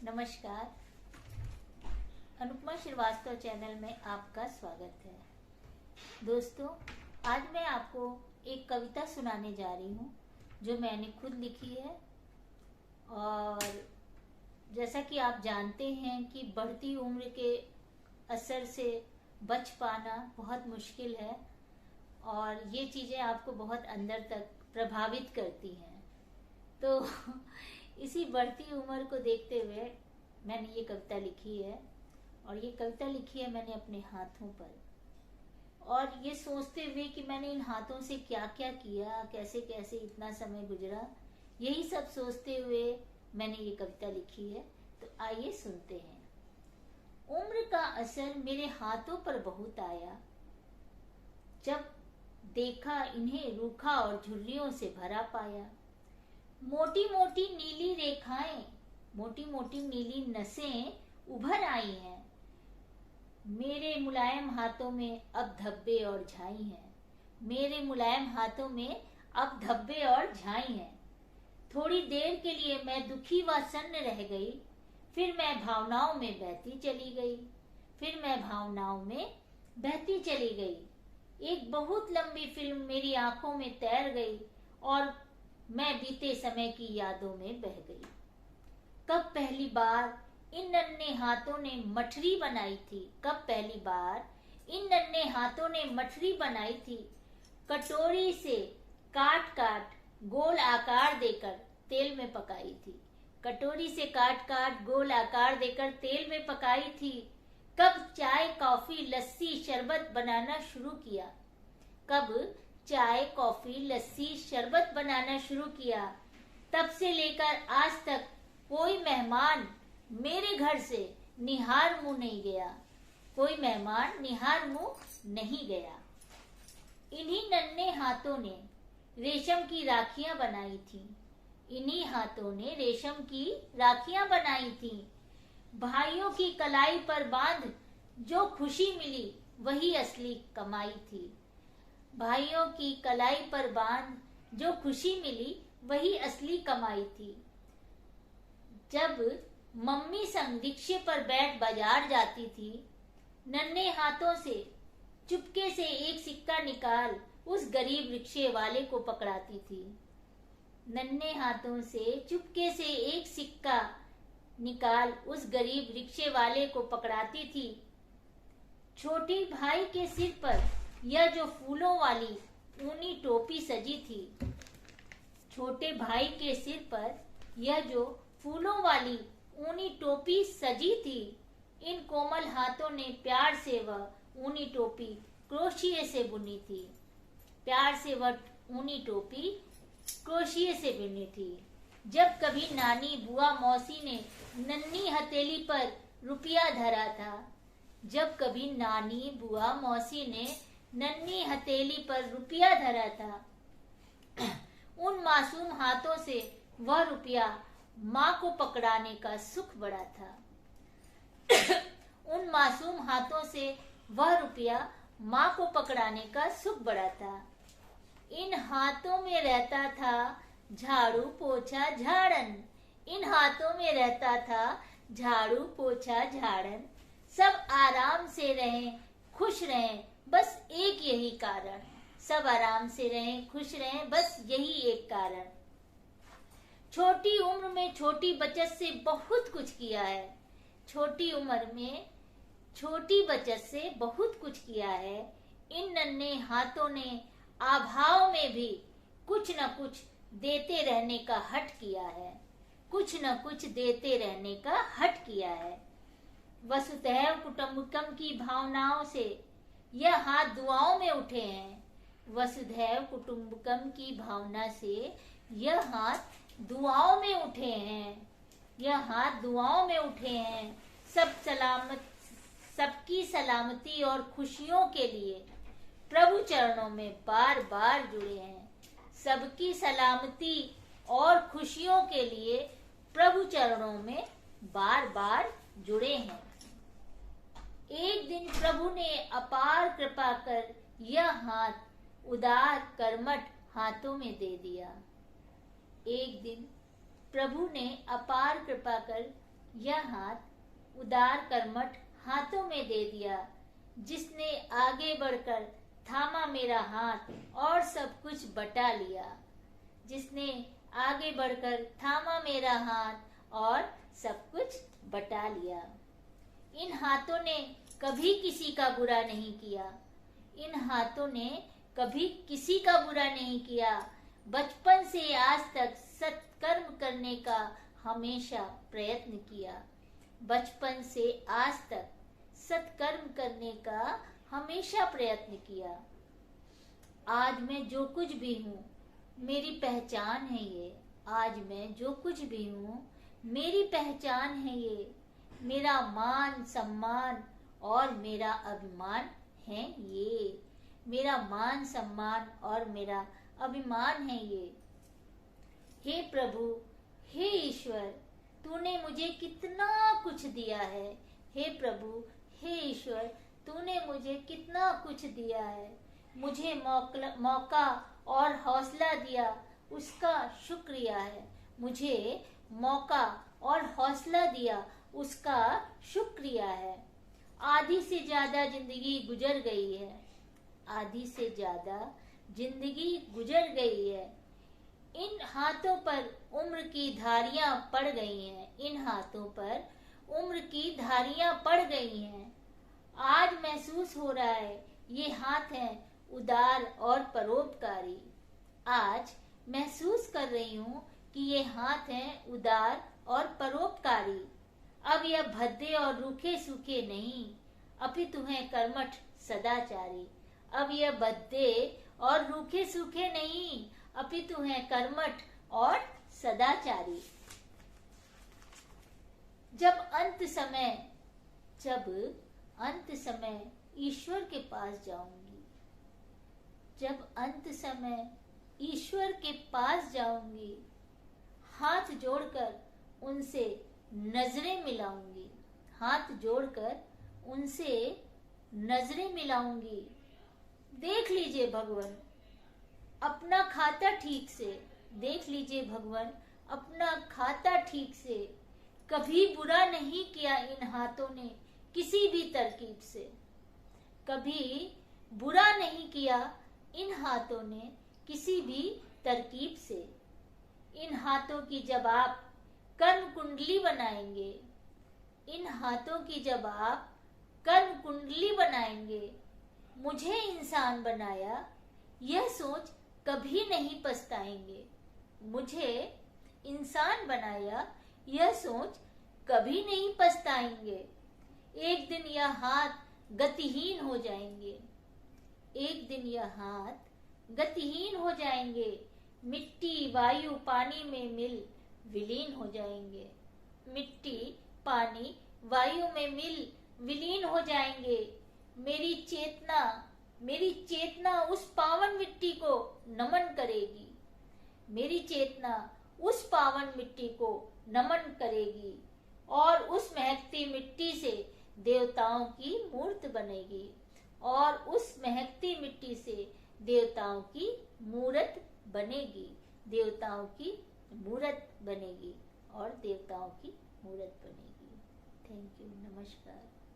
नमस्कार। अनुपमा श्रीवास्तव चैनल में आपका स्वागत है। दोस्तों, आज मैं आपको एक कविता सुनाने जा रही हूँ जो मैंने खुद लिखी है। और जैसा कि आप जानते हैं कि बढ़ती उम्र के असर से बच पाना बहुत मुश्किल है और ये चीज़ें आपको बहुत अंदर तक प्रभावित करती हैं। तो इसी बढ़ती उम्र को देखते हुए मैंने ये कविता लिखी है। और ये कविता लिखी है मैंने अपने हाथों पर, और ये सोचते हुए कि मैंने इन हाथों से क्या क्या किया, कैसे कैसे इतना समय गुजरा, यही सब सोचते हुए मैंने ये कविता लिखी है। तो आइए सुनते हैं। उम्र का असर मेरे हाथों पर बहुत आया, जब देखा इन्हें रूखा और झुर्रियों से भरा पाया। मोटी मोटी नीली रेखाएं, मोटी मोटी नीली नसें उभर आई हैं। मेरे मुलायम हाथों में अब धब्बे और झाई हैं। मेरे मुलायम हाथों में अब धब्बे और झाई हैं। थोड़ी देर के लिए मैं दुखी व सन्न रह गई, फिर मैं भावनाओं में बहती चली गई। फिर मैं भावनाओं में बहती चली गई। एक बहुत लंबी फिल्म मेरी आंखों में तैर गई और मैं बीते समय की यादों में बह गई। कब पहली बार इन नन्हे हाथों ने मठरी बनाई थी, कब पहली बार इन नन्हे हाथों ने मठरी बनाई थी। कटोरी से काट काट गोल आकार देकर तेल में पकाई थी। कटोरी से काट काट गोल आकार देकर तेल में पकाई थी। कब चाय कॉफी लस्सी शरबत बनाना शुरू किया, कब चाय कॉफी लस्सी शरबत बनाना शुरू किया। तब से लेकर आज तक कोई मेहमान मेरे घर से निहार मुंह नहीं गया, कोई मेहमान निहार मुंह नहीं गया। इन्हीं नन्हे हाथों ने रेशम की राखियां बनाई थी, इन्हीं हाथों ने रेशम की राखियां बनाई थी। भाइयों की कलाई पर बांध जो खुशी मिली वही असली कमाई थी। भाइयों की कलाई पर बांध जो खुशी मिली वही असली कमाई थी। जब मम्मी संग रिक्शे पर बैठ बाजार जाती थी, नन्हे हाथों से चुपके से एक सिक्का निकाल उस गरीब रिक्शे वाले को पकड़ाती थी। नन्हे हाथों से चुपके से एक सिक्का निकाल उस गरीब रिक्शे वाले को पकड़ाती थी। छोटी भाई के सिर पर यह जो फूलों वाली ऊनी टोपी सजी थी, छोटे भाई के सिर पर यह जो फूलों वाली ऊनी टोपी सजी थी, इन कोमल हाथों ने प्यार से वह ऊनी टोपी क्रोशिये से बुनी थी। प्यार से वह ऊनी टोपी क्रोशिये से बुनी थी। जब कभी नानी बुआ मौसी ने नन्ही हथेली पर रुपया धरा था, जब कभी नानी बुआ मौसी ने नन्ही हथेली पर रुपया धरा था, उन मासूम हाथों से वह रुपया माँ को पकड़ाने का सुख बड़ा था। उन मासूम हाथों से वह रुपया माँ को पकड़ाने का सुख बड़ा था। इन हाथों में रहता था झाड़ू पोछा झाड़न, इन हाथों में रहता था झाड़ू पोछा झाड़न। सब आराम से रहें खुश रहें बस एक यही कारण, सब आराम से रहें खुश रहें बस यही एक कारण। छोटी उम्र में छोटी बचत से बहुत कुछ किया है, छोटी उम्र में छोटी बचत से बहुत कुछ किया है। इन नन्हे हाथों ने अभाव में भी कुछ न कुछ देते रहने का हट किया है, कुछ न कुछ देते रहने का हट किया है। वसुधैव कुटुंबकम की भावनाओं से यह हाथ दुआओं में उठे हैं, वसुधैव कुटुंबकम की भावना से यह हाथ दुआओं में उठे हैं, यह हाथ दुआओं में उठे हैं। सबकी सलामती और खुशियों के लिए प्रभु चरणों में बार बार जुड़े हैं, सबकी सलामती और खुशियों के लिए प्रभु चरणों में बार बार जुड़े हैं। एक दिन प्रभु ने अपार कृपा कर यह हाथ उदार कर्मठ हाथों में दे दिया। एक दिन प्रभु ने अपार कृपा कर यह हाथ उदार कर्मठ हाथों में दे दिया, जिसने आगे बढ़कर थामा मेरा हाथ और सब कुछ बटा लिया। जिसने आगे बढ़कर थामा मेरा हाथ और सब कुछ बटा लिया। इन हाथों ने कभी किसी का बुरा नहीं किया। इन हाथों ने कभी किसी का बुरा नहीं किया। बचपन से आज तक सत्कर्म करने का हमेशा प्रयत्न किया। बचपन से आज तक सत्कर्म करने का हमेशा प्रयत्न किया। आज मैं जो कुछ भी हूँ मेरी पहचान है ये। आज मैं जो कुछ भी हूँ मेरी पहचान है ये। मेरा मान सम्मान और मेरा अभिमान है ये। मेरा मान सम्मान और मेरा अभिमान है ये। हे प्रभु, हे ईश्वर, तूने मुझे कितना कुछ दिया है। हे प्रभु, हे ईश्वर, तूने मुझे कितना कुछ दिया है। मुझे मौका और हौसला दिया, उसका शुक्रिया है। मुझे मौका और हौसला दिया, उसका शुक्रिया है। आधी से ज्यादा जिंदगी गुजर गई है। आधी से ज्यादा जिंदगी गुजर गई है। इन हाथों पर उम्र की धारियां पड़ गई हैं। इन हाथों पर उम्र की धारियां पड़ गई हैं। आज महसूस हो रहा है ये हाथ हैं उदार और परोपकारी। आज महसूस कर रही हूँ कि ये हाथ हैं उदार और परोपकारी। अब यह भद्दे और रूखे सूखे नहीं, अपितु हैं कर्मठ सदाचारी। अब यह भद्दे और रूखे सूखे नहीं, अपितु हैं कर्मठ और सदाचारी। जब अंत समय ईश्वर के पास जाऊंगी, जब अंत समय ईश्वर के पास जाऊंगी, हाथ जोड़कर उनसे नजरें मिलाऊंगी। हाथ जोड़कर उनसे नजरें मिलाऊंगी। देख लीजिए भगवान अपना खाता ठीक से। देख लीजिए भगवान अपना खाता ठीक से। कभी बुरा नहीं किया इन हाथों ने किसी भी तरकीब से। कभी बुरा नहीं किया इन हाथों ने किसी भी तरकीब से। इन हाथों की जब आप कर्म कुंडली बनाएंगे, इन हाथों की जब आप कर्म कुंडली बनाएंगे, मुझे इंसान बनाया यह सोच कभी नहीं पछताएंगे। मुझे इंसान बनाया यह सोच कभी नहीं पछताएंगे। एक दिन यह हाथ गतिहीन हो जाएंगे। एक दिन यह हाथ गतिहीन हो जाएंगे। मिट्टी वायु पानी में मिल विलीन हो जाएंगे। मिट्टी पानी वायु में मिल विलीन हो जाएंगे। मेरी चेतना उस पावन मिट्टी को नमन करेगी। मेरी चेतना उस पावन मिट्टी को नमन करेगी और उस महकती मिट्टी से देवताओं की मूर्त बनेगी। और उस महकती मिट्टी से देवताओं की मूरत बनेगी। देवताओं की मूरत बनेगी और देवताओं की मूरत बनेगी। Thank you. नमस्कार।